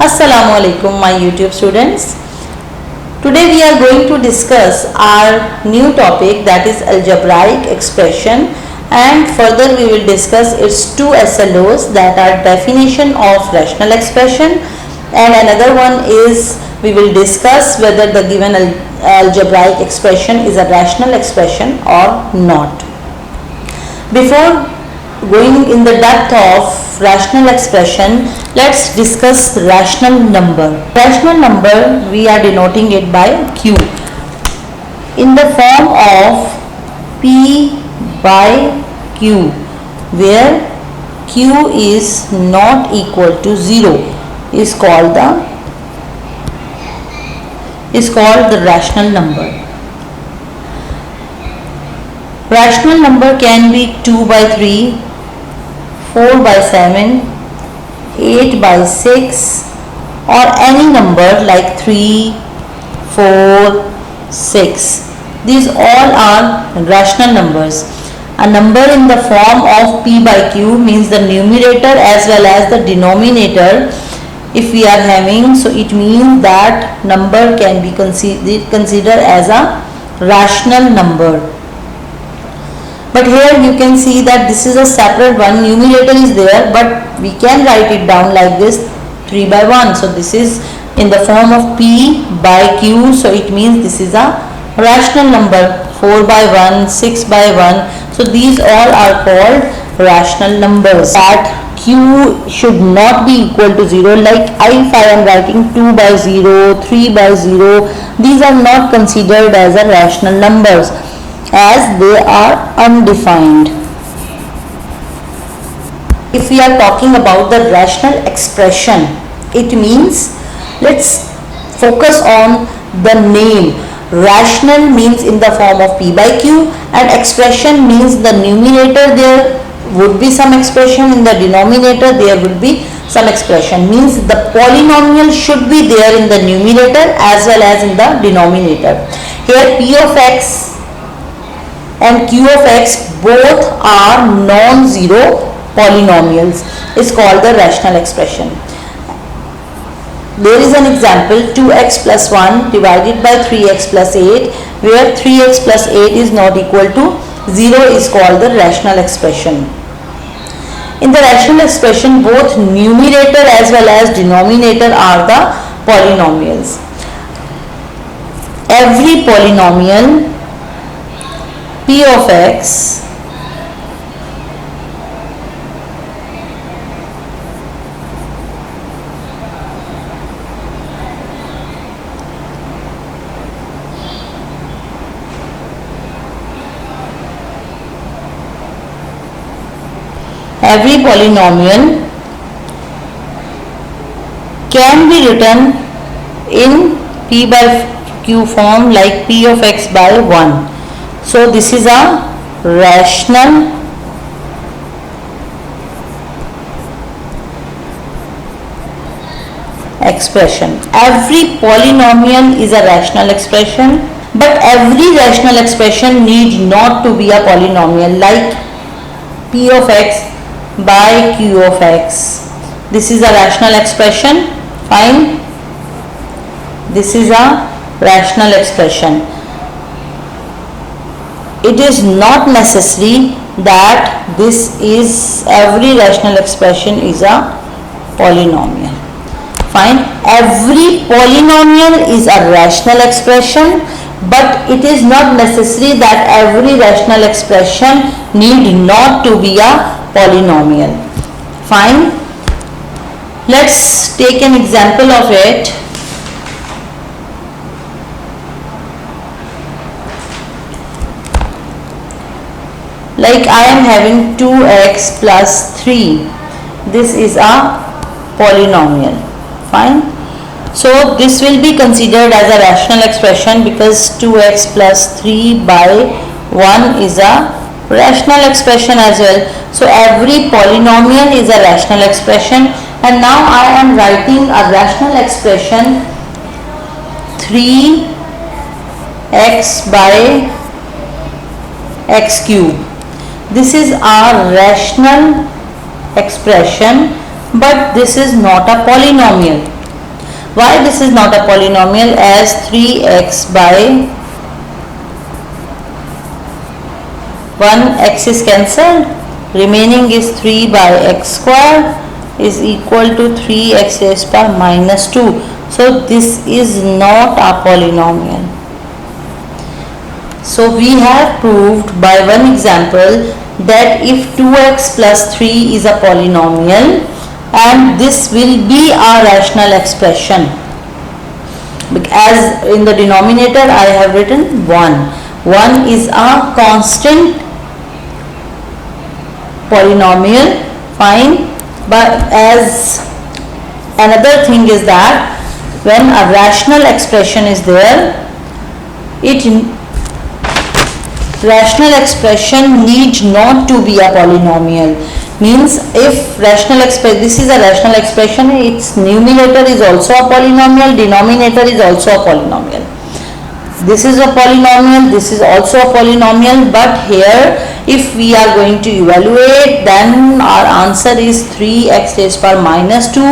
Assalamu alaikum my YouTube students. Today we are going to discuss our new topic, that is algebraic expression, and further we will discuss its two SLOs, that are definition of rational expression, and another one is we will discuss whether the given algebraic expression is a rational expression or not. Before going in the depth of rational expression, let's discuss rational number. Rational number, we are denoting it by Q in the form of P by Q, where Q is not equal to 0 is called the rational number. Rational number can be 2 by 3, 4 by 7, 8 by 6, or any number like 3, 4, 6. These all are rational numbers. A number in the form of P by Q means the numerator as well as the denominator if we are having, so it means that number can be considered as a rational number. But here you can see that this is a separate one, numerator is there, but we can write it down like this, 3 by 1. So this is in the form of P by Q, so it means this is a rational number, 4 by 1, 6 by 1. So these all are called rational numbers. That Q should not be equal to 0, like if I am writing 2 by 0, 3 by 0, these are not considered as a rational numbers, as they are undefined. If we are talking about the rational expression, it means, let's focus on the name. Rational means in the form of P by Q, and expression means the numerator there would be some expression, in the denominator there would be some expression, means the polynomial should be there in the numerator as well as in the denominator. Here P of x and Q of x both are non-zero polynomials, is called the rational expression. There is an example, 2x plus 1 divided by 3x plus 8, where 3x plus 8 is not equal to 0 is called the rational expression. In the rational expression, both numerator as well as denominator are the polynomials. Every polynomial P of x can be written in P by Q form, like P of x by 1. So this is a rational expression. Every polynomial is a rational expression, but every rational expression need not to be a polynomial, like P of x by Q of x. This is a rational expression. Fine. This is a rational expression. It is not necessary that every rational expression is a polynomial. Fine. Every polynomial is a rational expression, but it is not necessary that every rational expression need not to be a polynomial. Fine. Let's take an example of it. Like I am having 2x plus 3. This is a polynomial. Fine. So this will be considered as a rational expression because 2x plus 3 by 1 is a rational expression as well. So every polynomial is a rational expression, and now I am writing a rational expression 3x by x cube. This is a rational expression, but this is not a polynomial. Why this is not a polynomial? As 3x by 1 x is cancelled, remaining is 3 by x square is equal to 3x raised to power minus 2. So this is not a polynomial. So we have proved by one example that if 2x plus 3 is a polynomial, and this will be a rational expression, as in the denominator I have written 1. 1 is a constant polynomial, fine. But as another thing is that when a rational expression is there, rational expression needs not to be a polynomial. Means if this is a rational expression, its numerator is also a polynomial, denominator is also a polynomial. This is a polynomial, this is also a polynomial, but here if we are going to evaluate, then our answer is 3x raised to power minus 2.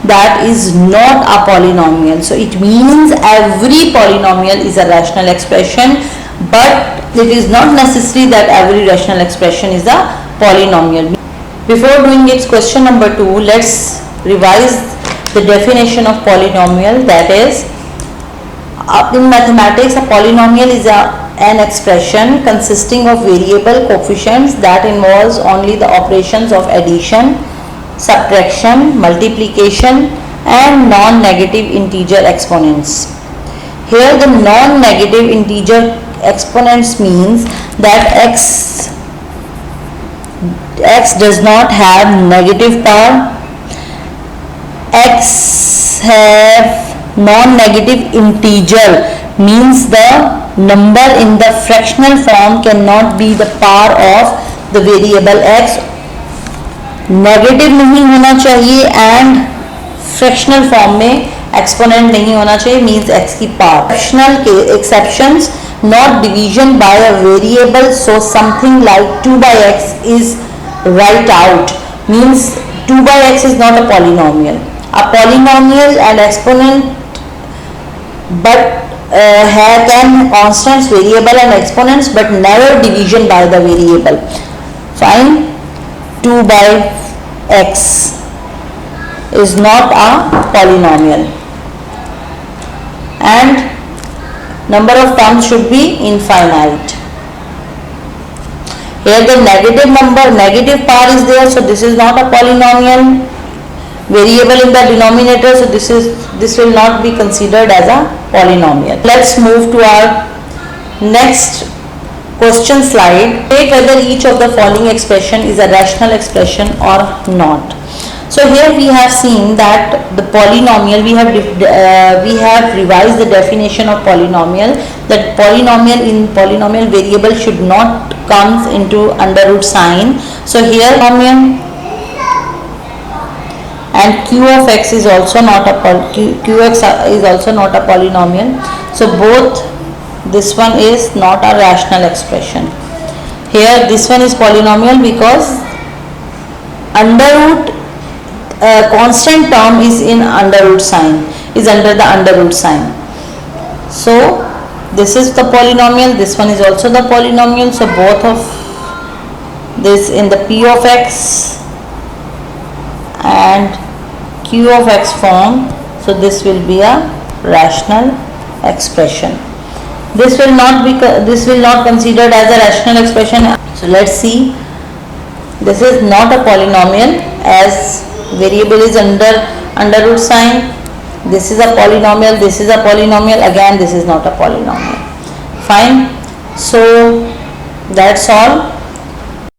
That is not a polynomial. So it means every polynomial is a rational expression, but it is not necessary that every rational expression is a polynomial. Before doing its question number 2, let's revise the definition of polynomial. That is, in mathematics, a polynomial is an expression consisting of variable coefficients that involves only the operations of addition, subtraction, multiplication and non-negative integer exponents. Here the non-negative integer exponents means that x does not have negative power, x have non-negative integer, means the number in the fractional form cannot be the power of the variable x, negative नहीं होना चाहिए and fractional form में exponent नहीं होना चाहिए, means x की power. Fractional के exceptions, not division by a variable, so something like 2 by x is right out, means 2 by x is not a polynomial. A polynomial and exponent but can constants, variable and exponents, but never division by the variable. Fine. 2 by x is not a polynomial and number of terms should be infinite. Here the negative power is there, so this is not a polynomial. Variable in the denominator, so this will not be considered as a polynomial. Let's move to our next question slide. Take whether each of the following expression is a rational expression or not. So here we have seen that the polynomial, we have revised the definition of polynomial, that polynomial in polynomial variable should not comes into under root sign. So here polynomial and q of x is also not a qx is also not a polynomial. So both, this one is not a rational expression. Here this one is polynomial because under root constant term is in under root sign, is under the under root sign. So this is the polynomial, this one is also the polynomial. So both of this in the p of x and q of x form, so this will be a rational expression. This will not considered as a rational expression. So let's see, this is not a polynomial as variable is under root sign. This is a polynomial, this is a polynomial, again this is not a polynomial. Fine. So that's all.